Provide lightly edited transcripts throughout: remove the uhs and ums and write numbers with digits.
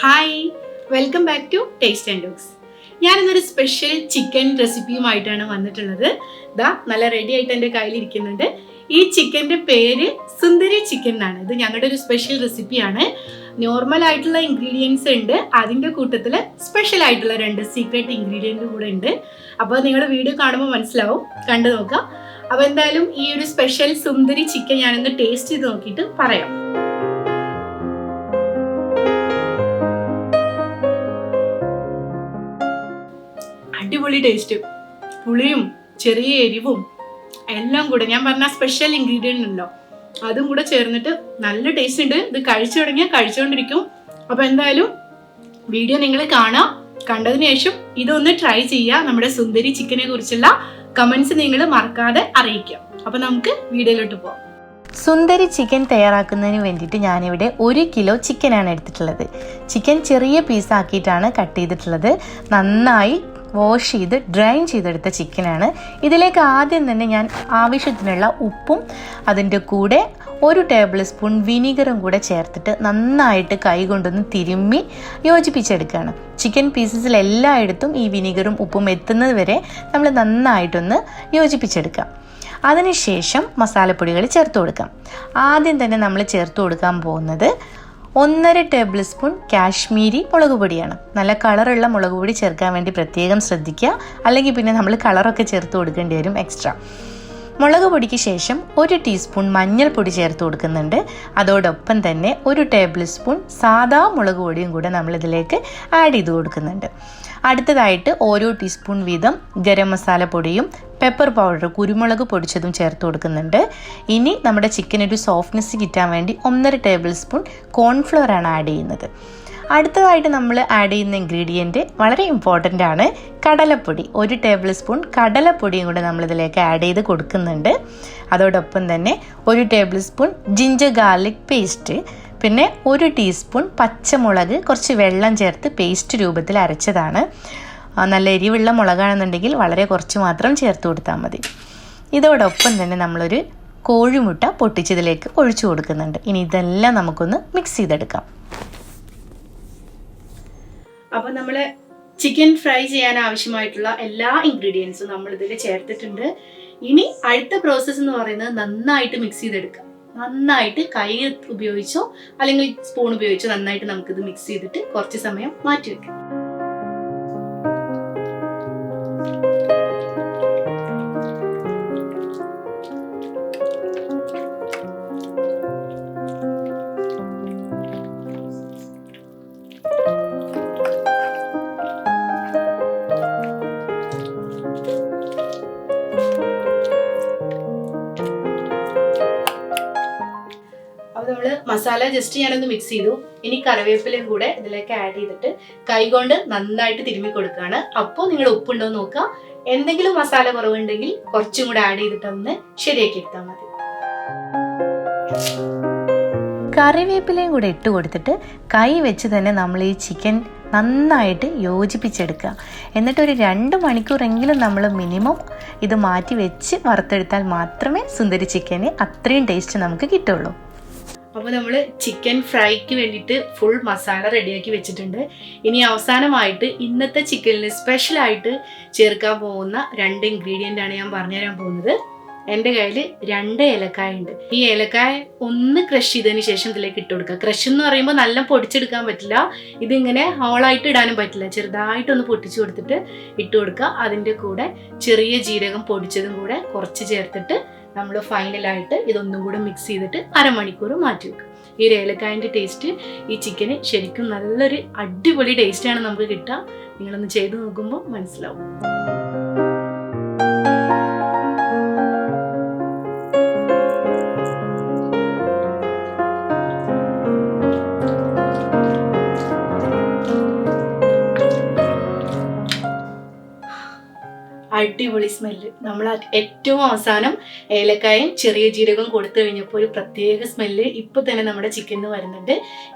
Hi, welcome back to taste and dogs. ഞാനിന്നൊരു special chicken റെസിപ്പിയുമായിട്ടാണ് വന്നിട്ടുള്ളത്. ഇതാ നല്ല റെഡി ആയിട്ട് എൻ്റെ കയ്യിലിരിക്കുന്നുണ്ട്. ഈ ചിക്കൻ്റെ പേര് സുന്ദരി ചിക്കൻ എന്നാണ്. ഇത് ഞങ്ങളുടെ ഒരു സ്പെഷ്യൽ റെസിപ്പിയാണ്. നോർമൽ ആയിട്ടുള്ള ഇൻഗ്രീഡിയൻസ് ഉണ്ട്, അതിൻ്റെ കൂട്ടത്തിൽ സ്പെഷ്യൽ ആയിട്ടുള്ള 2 സീക്രട്ട് ഇൻഗ്രീഡിയൻറ്റ് കൂടെ ഉണ്ട്. അപ്പോൾ നിങ്ങളുടെ വീഡിയോ കാണുമ്പോൾ മനസ്സിലാവും, കണ്ടു നോക്കാം. അപ്പോൾ എന്തായാലും ഈ ഒരു സ്പെഷ്യൽ സുന്ദരി ചിക്കൻ ഞാനൊന്ന് ടേസ്റ്റ് ചെയ്ത് നോക്കിയിട്ട് പറയാം. അടിപൊളി ടേസ്റ്റ്, പുളിയും ചെറിയ എരിവും എല്ലാം കൂടെ ഞാൻ പറഞ്ഞ സ്പെഷ്യൽ ഇൻഗ്രീഡിയൻ്റ് ഉണ്ടല്ലോ, അതും കൂടെ ചേർന്നിട്ട് നല്ല ടേസ്റ്റ് ഉണ്ട്. ഇത് കഴിച്ചു തുടങ്ങിയാൽ കഴിച്ചുകൊണ്ടിരിക്കും. അപ്പോൾ എന്തായാലും വീഡിയോ നിങ്ങൾ കാണാം. കണ്ടതിന് ശേഷം ഇതൊന്ന് ട്രൈ ചെയ്യുക. നമ്മുടെ സുന്ദരി ചിക്കനെ കുറിച്ചുള്ള കമൻസ് നിങ്ങൾ മറക്കാതെ അറിയിക്കുക. അപ്പോൾ നമുക്ക് വീഡിയോയിലോട്ട് പോകാം. സുന്ദരി ചിക്കൻ തയ്യാറാക്കുന്നതിന് വേണ്ടിയിട്ട് ഞാനിവിടെ 1 കിലോ ചിക്കനാണ് എടുത്തിട്ടുള്ളത്. ചിക്കൻ ചെറിയ പീസാക്കിയിട്ടാണ് കട്ട് ചെയ്തിട്ടുള്ളത്. നന്നായി വാഷ് ചെയ്ത് ഡ്രൈൻ ചെയ്തെടുത്ത ചിക്കനാണ്. ഇതിലേക്ക് ആദ്യം തന്നെ ഞാൻ ആവശ്യത്തിനുള്ള ഉപ്പും അതിൻ്റെ കൂടെ 1 ടേബിൾ സ്പൂൺ വിനീഗറും കൂടെ ചേർത്തിട്ട് നന്നായിട്ട് കൈ കൊണ്ടൊന്ന് തിരുമ്മി യോജിപ്പിച്ചെടുക്കുകയാണ്. ചിക്കൻ പീസസിൽ എല്ലായിടത്തും ഈ വിനീഗറും ഉപ്പും എത്തുന്നത് വരെ നമ്മൾ നന്നായിട്ടൊന്ന് യോജിപ്പിച്ചെടുക്കാം. അതിനുശേഷം മസാലപ്പൊടികൾ ചേർത്ത് കൊടുക്കാം. ആദ്യം തന്നെ നമ്മൾ ചേർത്ത് കൊടുക്കാൻ പോകുന്നത് 1.5 ടേബിൾ സ്പൂൺ കാശ്മീരി മുളക് പൊടിയാണ്. നല്ല കളറുള്ള മുളക് പൊടി ചേർക്കാൻ വേണ്ടി പ്രത്യേകം ശ്രദ്ധിക്കുക, അല്ലെങ്കിൽ പിന്നെ നമ്മൾ കളറൊക്കെ ചേർത്ത് കൊടുക്കേണ്ടി വരും എക്സ്ട്രാ. മുളക് പൊടിക്ക് ശേഷം 1 ടീസ്പൂൺ മഞ്ഞൾപ്പൊടി ചേർത്ത് കൊടുക്കുന്നുണ്ട്. അതോടൊപ്പം തന്നെ 1 ടേബിൾ സ്പൂൺ സാദാ മുളക് പൊടിയും കൂടെ നമ്മളിതിലേക്ക് ആഡ് ചെയ്ത് കൊടുക്കുന്നുണ്ട്. അടുത്തതായിട്ട് ഓരോ ടീസ്പൂൺ വീതം ഗരം മസാല പൊടിയും പെപ്പർ പൗഡർ കുരുമുളക് പൊടിച്ചതും ചേർത്ത് കൊടുക്കുന്നുണ്ട്. ഇനി നമ്മുടെ ചിക്കനൊരു സോഫ്റ്റ്നെസ് കിട്ടാൻ വേണ്ടി 1.5 ടേബിൾ സ്പൂൺ കോൺഫ്ലവർ ആണ് ആഡ് ചെയ്യുന്നത്. അടുത്തതായിട്ട് നമ്മൾ ആഡ് ചെയ്യുന്ന ഇൻഗ്രീഡിയൻറ്റ് വളരെ ഇമ്പോർട്ടൻ്റ് ആണ്, കടലപ്പൊടി. 1 ടേബിൾ സ്പൂൺ കടലപ്പൊടിയും കൂടെ നമ്മളിതിലേക്ക് ആഡ് ചെയ്ത് കൊടുക്കുന്നുണ്ട്. അതോടൊപ്പം തന്നെ 1 table spoon ginger garlic paste, പിന്നെ 1 ടീസ്പൂൺ പച്ചമുളക് കുറച്ച് വെള്ളം ചേർത്ത് പേസ്റ്റ് രൂപത്തിൽ അരച്ചതാണ്. നല്ല എരിവുള്ള മുളകാണെന്നുണ്ടെങ്കിൽ വളരെ കുറച്ച് മാത്രം ചേർത്ത് കൊടുത്താൽ മതി. ഇതോടൊപ്പം തന്നെ നമ്മളൊരു കോഴിമുട്ട പൊട്ടിച്ചതിലേക്ക് ഒഴിച്ചു കൊടുക്കുന്നുണ്ട്. ഇനി ഇതെല്ലാം നമുക്കൊന്ന് മിക്സ് ചെയ്തെടുക്കാം. അപ്പോൾ നമ്മൾ ചിക്കൻ ഫ്രൈ ചെയ്യാൻ ആവശ്യമായിട്ടുള്ള എല്ലാ ഇൻഗ്രീഡിയൻസും നമ്മൾ ഇതിൽ ചേർത്തിട്ടുണ്ട്. ഇനി അടുത്ത പ്രോസസ്സ് എന്ന് പറയുന്നത് നന്നായിട്ട് മിക്സ് ചെയ്തെടുക്കുക. നന്നായിട്ട് കൈ ഉപയോഗിച്ചോ അല്ലെങ്കിൽ സ്പൂൺ ഉപയോഗിച്ചോ നന്നായിട്ട് നമുക്കിത് മിക്സ് ചെയ്തിട്ട് കുറച്ച് സമയം മാറ്റി വെക്കാം. നമ്മൾ മസാല ജസ്റ്റ് ഞാനൊന്ന് മിക്സ് ചെയ്തു. ഇനി കറിവേപ്പിലയും കൂടെ ഇതിലേക്ക് ആഡ് ചെയ്തിട്ട് കൈകൊണ്ട് നന്നായിട്ട് തിരുമ്മി കൊടുക്കുകയാണ്. അപ്പോൾ നിങ്ങൾ ഉപ്പുണ്ടോ നോക്കുക. എന്തെങ്കിലും മസാല കുറവുണ്ടെങ്കിൽ കുറച്ചും കൂടെ ആഡ് ചെയ്തിട്ട് ഒന്ന് ശരിയാക്കി എടുത്താൽ മതി. കറിവേപ്പിലയും കൂടെ ഇട്ട് കൊടുത്തിട്ട് കൈ വെച്ച് തന്നെ നമ്മൾ ഈ ചിക്കൻ നന്നായിട്ട് യോജിപ്പിച്ചെടുക്കുക. എന്നിട്ടൊരു 2 മണിക്കൂറെങ്കിലും നമ്മൾ മിനിമം ഇത് മാറ്റി വെച്ച് വറുത്തെടുത്താൽ മാത്രമേ സുന്ദരി ചിക്കന് അത്രയും ടേസ്റ്റ് നമുക്ക് കിട്ടുള്ളൂ. അപ്പോൾ നമ്മൾ ചിക്കൻ ഫ്രൈക്ക് വേണ്ടിയിട്ട് ഫുൾ മസാല റെഡിയാക്കി വെച്ചിട്ടുണ്ട്. ഇനി അവസാനമായിട്ട് ഇന്നത്തെ ചിക്കനിൽ സ്പെഷ്യലായിട്ട് ചേർക്കാൻ പോകുന്ന 2 ഇൻഗ്രീഡിയൻ്റ് ആണ് ഞാൻ പറഞ്ഞുതരാൻ പോകുന്നത്. എൻ്റെ കയ്യിൽ 2 ഏലക്കായ ഉണ്ട്. ഈ ഏലക്കായ ഒന്ന് ക്രഷ് ചെയ്തതിന് ശേഷം ഇതിലേക്ക് ഇട്ട് കൊടുക്കുക. ക്രഷ് എന്ന് പറയുമ്പോൾ നല്ല പൊടിച്ചെടുക്കാൻ പറ്റില്ല, ഇതിങ്ങനെ ഹോളായിട്ട് ഇടാനും പറ്റില്ല. ചെറുതായിട്ടൊന്ന് പൊട്ടിച്ചു കൊടുത്തിട്ട് ഇട്ട് കൊടുക്കുക. അതിൻ്റെ കൂടെ ചെറിയ ജീരകം പൊടിച്ചതും കൂടെ കുറച്ച് ചേർത്തിട്ട് നമ്മൾ ഫൈനലായിട്ട് ഇതൊന്നും കൂടെ മിക്സ് ചെയ്തിട്ട് 1/2 മണിക്കൂർ മാറ്റി വെക്കും. ഈ ഏലക്കായൻ്റെ ടേസ്റ്റ് ഈ ചിക്കന് ശരിക്കും നല്ലൊരു അടിപൊളി ടേസ്റ്റാണ് നമുക്ക് കിട്ടുക. നിങ്ങളൊന്ന് ചെയ്ത് നോക്കുമ്പോൾ മനസ്സിലാവും. അടിപൊളി സ്മെല്ല്. നമ്മൾ ഏറ്റവും അവസാനം ഏലക്കായും ചെറിയ ജീരകവും കൊടുത്തു കഴിഞ്ഞപ്പോൾ ഒരു പ്രത്യേക സ്മെല്ല് ഇപ്പൊ തന്നെ നമ്മുടെ ചിക്കനിന് വരുന്നുണ്ട്.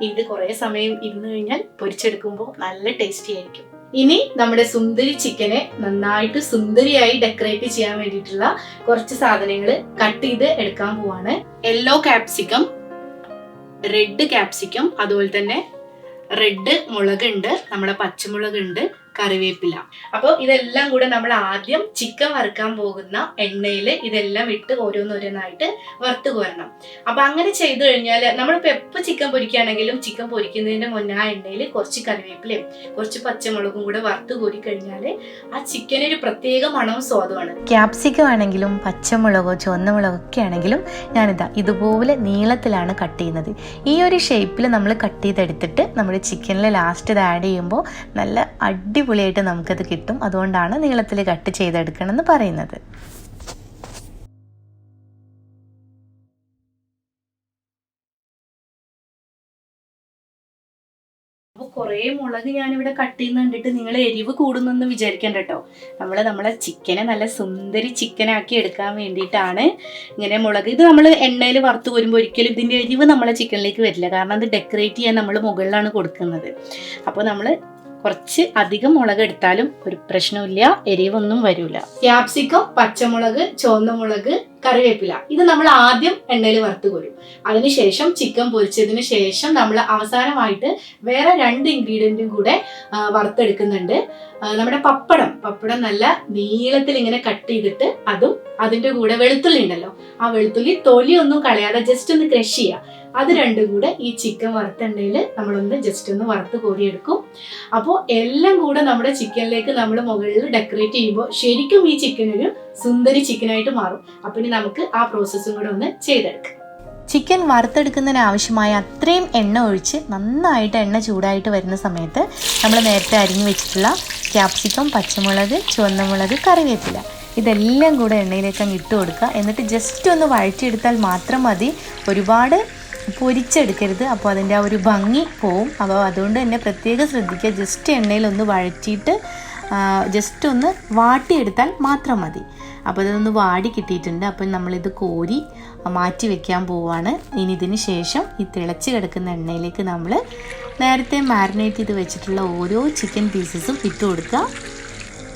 ഇത് കുറേ സമയം ഇരുന്ന് കഴിഞ്ഞാൽ പൊരിച്ചെടുക്കുമ്പോൾ നല്ല ടേസ്റ്റി ആയിരിക്കും. ഇനി നമ്മുടെ സുന്ദരി ചിക്കനെ നന്നായിട്ട് സുന്ദരിയായി ഡെക്കറേറ്റ് ചെയ്യാൻ വേണ്ടിയിട്ടുള്ള കുറച്ച് സാധനങ്ങൾ കട്ട് ചെയ്ത് എടുക്കാൻ പോവാണ്. യെല്ലോ ക്യാപ്സിക്കം, റെഡ് ക്യാപ്സിക്കം, അതുപോലെ തന്നെ റെഡ് മുളകുണ്ട്, നമ്മുടെ പച്ചമുളകുണ്ട്, കറിവേപ്പില. അപ്പോൾ ഇതെല്ലാം കൂടെ നമ്മൾ ആദ്യം ചിക്കൻ വറുക്കാൻ പോകുന്ന എണ്ണയിൽ ഇതെല്ലാം ഇട്ട് ഓരോന്നോരോന്നായിട്ട് വറുത്ത് കോരണം. അപ്പൊ അങ്ങനെ ചെയ്തു കഴിഞ്ഞാൽ നമ്മളിപ്പോൾ എപ്പോൾ ചിക്കൻ പൊരിക്കുകയാണെങ്കിലും ചിക്കൻ പൊരിക്കുന്നതിന്റെ മുന്നേ ആ എണ്ണയിൽ കുറച്ച് കറിവേപ്പിലയും കുറച്ച് പച്ചമുളകും കൂടെ വറുത്ത് കോരി കഴിഞ്ഞാൽ ആ ചിക്കന് ഒരു പ്രത്യേക മണവും സ്വാദുമാണ്. ക്യാപ്സിക്കം ആണെങ്കിലും പച്ചമുളകോ ചുവന്ന മുളകോ ഒക്കെ ആണെങ്കിലും ഞാനിതാ ഇതുപോലെ നീളത്തിലാണ് കട്ട് ചെയ്യുന്നത്. ഈ ഒരു ഷേപ്പിൽ നമ്മൾ കട്ട് ചെയ്തെടുത്തിട്ട് നമ്മൾ ചിക്കനിൽ ലാസ്റ്റ് ഇത് ആഡ് ചെയ്യുമ്പോൾ നല്ല അടിപൊളിയായിട്ട് നമുക്കത് കിട്ടും. അതുകൊണ്ടാണ് നീളത്തിൽ കട്ട് ചെയ്തെടുക്കണം എന്ന് പറയുന്നത്. അപ്പോൾ കുറേ മുളക് ഞാനിവിടെ കട്ട് ചെയ്യുന്ന കണ്ടിട്ട് നിങ്ങൾ എരിവ് കൂടുന്നൊന്നും വിചാരിക്കണ്ട കേട്ടോ. നമ്മളെ ചിക്കനെ നല്ല സുന്ദരി ചിക്കനാക്കി എടുക്കാൻ വേണ്ടിയിട്ടാണ് ഇങ്ങനെ മുളക്. ഇത് നമ്മൾ എണ്ണയിൽ വറുത്ത് കോരുമ്പോൾ ഒരിക്കലും ഇതിൻ്റെ എരിവ് നമ്മളെ ചിക്കനിലേക്ക് വരില്ല. കാരണം അത് ഡെക്കറേറ്റ് ചെയ്യാൻ നമ്മൾ മുകളിലാണ് കൊടുക്കുന്നത്. അപ്പോൾ നമ്മൾ കുറച്ച് അധികം മുളക് എടുത്താലും ഒരു പ്രശ്നമില്ല, എരിവൊന്നും വരില്ല. ക്യാപ്സിക്കം, പച്ചമുളക്, ചുവന്ന മുളക്, കറിവേപ്പില ഇത് നമ്മൾ ആദ്യം എണ്ണയിൽ വറുത്ത് കോരും. അതിനുശേഷം ചിക്കൻ പൊരിച്ചതിന് ശേഷം നമ്മൾ അവസാനമായിട്ട് വേറെ 2 ഇൻഗ്രീഡിയൻറ്റും കൂടെ വറുത്തെടുക്കുന്നുണ്ട്. നമ്മുടെ പപ്പടം നല്ല നീളത്തിൽ ഇങ്ങനെ കട്ട് ചെയ്തിട്ട് അതും അതിൻ്റെ കൂടെ വെളുത്തുള്ളി ഉണ്ടല്ലോ, ആ വെളുത്തുള്ളി തൊലിയൊന്നും കളയാതെ ജസ്റ്റ് ഒന്ന് ക്രഷ് ചെയ്യുക. അത് രണ്ടും കൂടെ ഈ ചിക്കൻ വറുത്ത എണ്ണയിൽ നമ്മളൊന്ന് ജസ്റ്റ് ഒന്ന് വറുത്ത് കോരിയെടുക്കും. അപ്പോൾ എല്ലാം കൂടെ നമ്മുടെ ചിക്കനിലേക്ക് നമ്മൾ മുകളിൽ ഡെക്കറേറ്റ് ചെയ്യുമ്പോൾ ശരിക്കും ഈ ചിക്കൻ ഒരു സുന്ദരി ചിക്കനായിട്ട് മാറും. അപ്പം ഇനി നമുക്ക് ആ പ്രോസസ്സും കൂടെ ഒന്ന് ചെയ്തെടുക്കാം. ചിക്കൻ വറുത്തെടുക്കുന്നതിന് ആവശ്യമായ അത്രയും എണ്ണ ഒഴിച്ച് നന്നായിട്ട് എണ്ണ ചൂടായിട്ട് വരുന്ന സമയത്ത് നമ്മൾ നേരത്തെ അരിഞ്ഞു വെച്ചിട്ടുള്ള ക്യാപ്സിക്കം, പച്ചമുളക്, ചുവന്ന മുളക്, കറിവേപ്പില ഇതെല്ലാം കൂടെ എണ്ണയിലേക്ക് അങ്ങ് ഇട്ട് കൊടുക്കുക. എന്നിട്ട് ജസ്റ്റ് ഒന്ന് വഴറ്റിയെടുത്താൽ മാത്രം മതി, ഒരുപാട് പൊരിച്ചെടുക്കരുത്. അപ്പോൾ അതിൻ്റെ ആ ഒരു ഭംഗി പോവും. അപ്പോൾ അതുകൊണ്ട് തന്നെ പ്രത്യേകം ശ്രദ്ധിക്കുക, ജസ്റ്റ് എണ്ണയിലൊന്ന് വഴറ്റിയിട്ട് ജസ്റ്റ് ഒന്ന് വാട്ടിയെടുത്താൽ മാത്രം മതി. അപ്പോൾ ഇതൊന്ന് വാടി കിട്ടിയിട്ടുണ്ട്. അപ്പം നമ്മളിത് കോരി മാറ്റി വെക്കാൻ പോവുകയാണ്. ഇനി ഇതിന് ശേഷം ഈ തിളച്ച് കിടക്കുന്ന എണ്ണയിലേക്ക് നമ്മൾ നേരത്തെ മാരിനേറ്റ് ചെയ്ത് വെച്ചിട്ടുള്ള ഓരോ ചിക്കൻ പീസസും ഇട്ട് കൊടുക്കുക.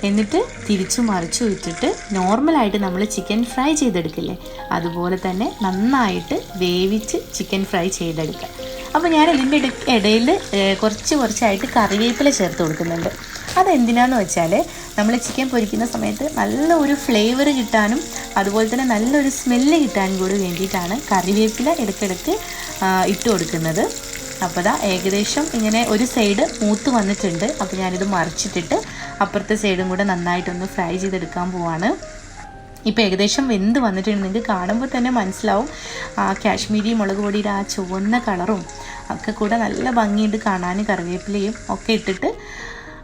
എന്നിട്ട് തിരിച്ചു മറിച്ചു ഇട്ടിട്ട് നോർമലായിട്ട് നമ്മൾ ചിക്കൻ ഫ്രൈ ചെയ്തെടുക്കില്ലേ, അതുപോലെ തന്നെ നന്നായിട്ട് വേവിച്ച് ചിക്കൻ ഫ്രൈ ചെയ്തെടുക്കുക. അപ്പോൾ ഞാൻ ഇതിൻ്റെ ഇടയിൽ കുറച്ചായിട്ട് കറിവേപ്പില ചേർത്ത് കൊടുക്കുന്നുണ്ട്. അതെന്തിനാന്ന് വെച്ചാൽ നമ്മൾ ചിക്കൻ പൊരിക്കുന്ന സമയത്ത് നല്ല ഒരു ഫ്ലേവർ കിട്ടാനും അതുപോലെ തന്നെ നല്ലൊരു സ്മെല്ല് കിട്ടാനും കൂടി വേണ്ടിയിട്ടാണ് കറിവേപ്പില ഇടയ്ക്കിടയ്ക്ക് ഇട്ട് കൊടുക്കുന്നത്. അപ്പോൾ ദാ ഏകദേശം ഇങ്ങനെ ഒരു സൈഡ് മൂത്ത് വന്നിട്ടുണ്ട്. അപ്പോൾ ഞാനിത് മറിച്ചിട്ടിട്ട് അപ്പുറത്തെ സൈഡും കൂടെ നന്നായിട്ടൊന്ന് ഫ്രൈ ചെയ്തെടുക്കാൻ പോവാണ്. ഇപ്പോൾ ഏകദേശം വെന്ത് വന്നിട്ടുണ്ട്. നിങ്ങൾക്ക് കാണുമ്പോൾ തന്നെ മനസ്സിലാവും ആ കാശ്മീരി മുളക് പൊടിയുടെ ആ ചുവന്ന കളറും ഒക്കെ കൂടെ നല്ല ഭംഗിയുണ്ട് കാണാൻ, കറിവേപ്പിലയും ഒക്കെ ഇട്ടിട്ട്.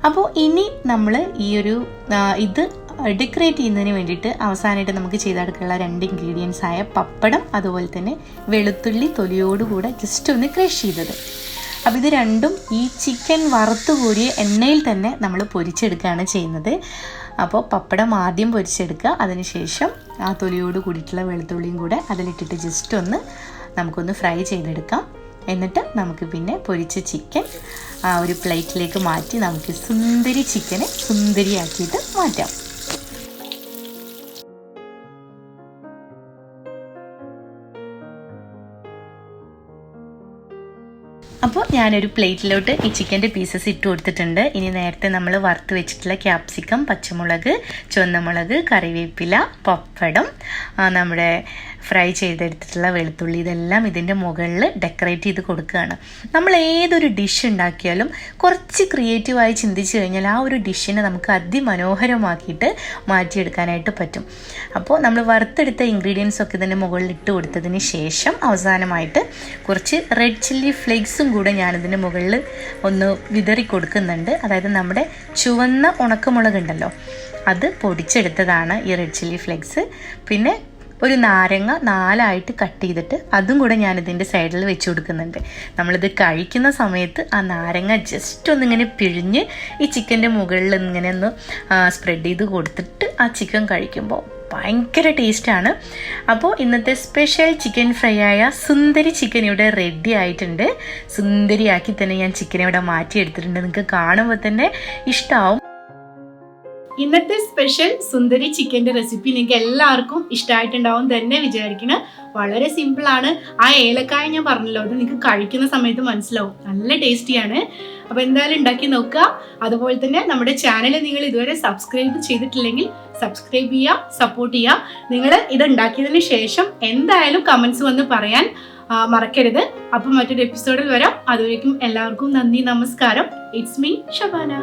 അപ്പോൾ ഇനി നമ്മൾ ഈ ഒരു ഇത് ഡെക്കറേറ്റ് ചെയ്യുന്നതിന് വേണ്ടിയിട്ട് അവസാനമായിട്ട് നമുക്ക് ചെയ്തെടുക്കാനുള്ള 2 ഇൻഗ്രീഡിയൻസ് ആയ പപ്പടം അതുപോലെ തന്നെ വെളുത്തുള്ളി തൊലിയോടുകൂടെ ജസ്റ്റ് ഒന്ന് ക്രഷ് ചെയ്തത്. അപ്പോൾ ഇത് രണ്ടും ഈ ചിക്കൻ വറുത്ത് കോരിയ എണ്ണയിൽ തന്നെ നമ്മൾ പൊരിച്ചെടുക്കുകയാണ് ചെയ്യുന്നത്. അപ്പോൾ പപ്പടം ആദ്യം പൊരിച്ചെടുക്കുക, അതിനുശേഷം ആ തൊലിയോട് കൂടിയിട്ടുള്ള വെളുത്തുള്ളിയും കൂടെ അതിലിട്ടിട്ട് ജസ്റ്റ് ഒന്ന് നമുക്കൊന്ന് ഫ്രൈ ചെയ്തെടുക്കാം. എന്നിട്ട് നമുക്ക് പിന്നെ പൊരിച്ച ചിക്കൻ ഒരു പ്ലേറ്റിലേക്ക് മാറ്റി നമുക്ക് സുന്ദരി ചിക്കനെ സുന്ദരിയാക്കിയിട്ട് മാറ്റാം. അപ്പോൾ ഞാനൊരു പ്ലേറ്റിലോട്ട് ഈ ചിക്കൻ്റെ പീസസ് ഇട്ട് കൊടുത്തിട്ടുണ്ട്. ഇനി നേരത്തെ നമ്മൾ വറുത്ത് വെച്ചിട്ടുള്ള ക്യാപ്സിക്കം, പച്ചമുളക്, ചുവന്നമുളക്, കറിവേപ്പില, പപ്പടം, നമ്മുടെ ഫ്രൈ ചെയ്തെടുത്തിട്ടുള്ള വെളുത്തുള്ളി ഇതെല്ലാം ഇതിൻ്റെ മുകളിൽ ഡെക്കറേറ്റ് ചെയ്ത് കൊടുക്കുകയാണ്. നമ്മൾ ഏതൊരു ഡിഷ് ഉണ്ടാക്കിയാലും കുറച്ച് ക്രിയേറ്റീവായി ചിന്തിച്ച് കഴിഞ്ഞാൽ ആ ഒരു ഡിഷിനെ നമുക്ക് അതിമനോഹരമാക്കിയിട്ട് മാറ്റിയെടുക്കാനായിട്ട് പറ്റും. അപ്പോൾ നമ്മൾ വറുത്തെടുത്ത ഇൻഗ്രീഡിയൻസ് ഒക്കെ ഇതിൻ്റെ മുകളിൽ ഇട്ട് കൊടുത്തതിന് ശേഷം അവസാനമായിട്ട് കുറച്ച് റെഡ് ചില്ലി ഫ്ലേക്സും കൂടെ ഞാനിതിൻ്റെ മുകളിൽ ഒന്ന് വിതറി കൊടുക്കുന്നുണ്ട്. അതായത് നമ്മുടെ ചുവന്ന ഉണക്കമുളക് ഉണ്ടല്ലോ, അത് പൊടിച്ചെടുത്തതാണ് ഈ റെഡ് ചില്ലി ഫ്ലേക്സ്. പിന്നെ ഒരു നാരങ്ങ 4ആയിട്ട് കട്ട് ചെയ്തിട്ട് അതും കൂടെ ഞാനിതിൻ്റെ സൈഡിൽ വെച്ച് കൊടുക്കുന്നുണ്ട്. നമ്മളിത് കഴിക്കുന്ന സമയത്ത് ആ നാരങ്ങ ജസ്റ്റ് ഒന്നിങ്ങനെ പിഴിഞ്ഞ് ഈ ചിക്കൻ്റെ മുകളിൽ ഇങ്ങനെ ഒന്ന് സ്പ്രെഡ് ചെയ്ത് കൊടുത്തിട്ട് ആ ചിക്കൻ കഴിക്കുമ്പോൾ ഭയങ്കര ടേസ്റ്റാണ്. അപ്പോൾ ഇന്നത്തെ സ്പെഷ്യൽ ചിക്കൻ ഫ്രൈ ആയ സുന്ദരി ചിക്കൻ ഇവിടെ റെഡി ആയിട്ടുണ്ട്. സുന്ദരിയാക്കി തന്നെ ഞാൻ ചിക്കനെ ഇവിടെ മാറ്റിയെടുത്തിട്ടുണ്ട്. നിങ്ങൾക്ക് കാണുമ്പോൾ തന്നെ ഇഷ്ടമാവും. ഇന്നത്തെ സ്പെഷ്യൽ സുന്ദരി ചിക്കൻ്റെ റെസിപ്പി നിങ്ങൾക്ക് എല്ലാവർക്കും ഇഷ്ടമായിട്ടുണ്ടാവും തന്നെ വിചാരിക്കണം. വളരെ സിമ്പിളാണ്. ആ ഏലക്കായ ഞാൻ പറഞ്ഞല്ലോ, അത് നിങ്ങൾക്ക് കഴിക്കുന്ന സമയത്ത് മനസ്സിലാവും, നല്ല ടേസ്റ്റിയാണ്. അപ്പോൾ എന്തായാലും ഉണ്ടാക്കി നോക്കുക. അതുപോലെ തന്നെ നമ്മുടെ ചാനൽ നിങ്ങൾ ഇതുവരെ സബ്സ്ക്രൈബ് ചെയ്തിട്ടില്ലെങ്കിൽ സബ്സ്ക്രൈബ് ചെയ്യുക, സപ്പോർട്ട് ചെയ്യുക. നിങ്ങൾ ഇത് ഉണ്ടാക്കിയതിന് ശേഷം എന്തായാലും കമൻസ് വന്ന് പറയാൻ മറക്കരുത്. അപ്പം മറ്റൊരു എപ്പിസോഡിൽ വരാം. അതുവരേക്കും എല്ലാവർക്കും നന്ദി, നമസ്കാരം. It's me Shabana.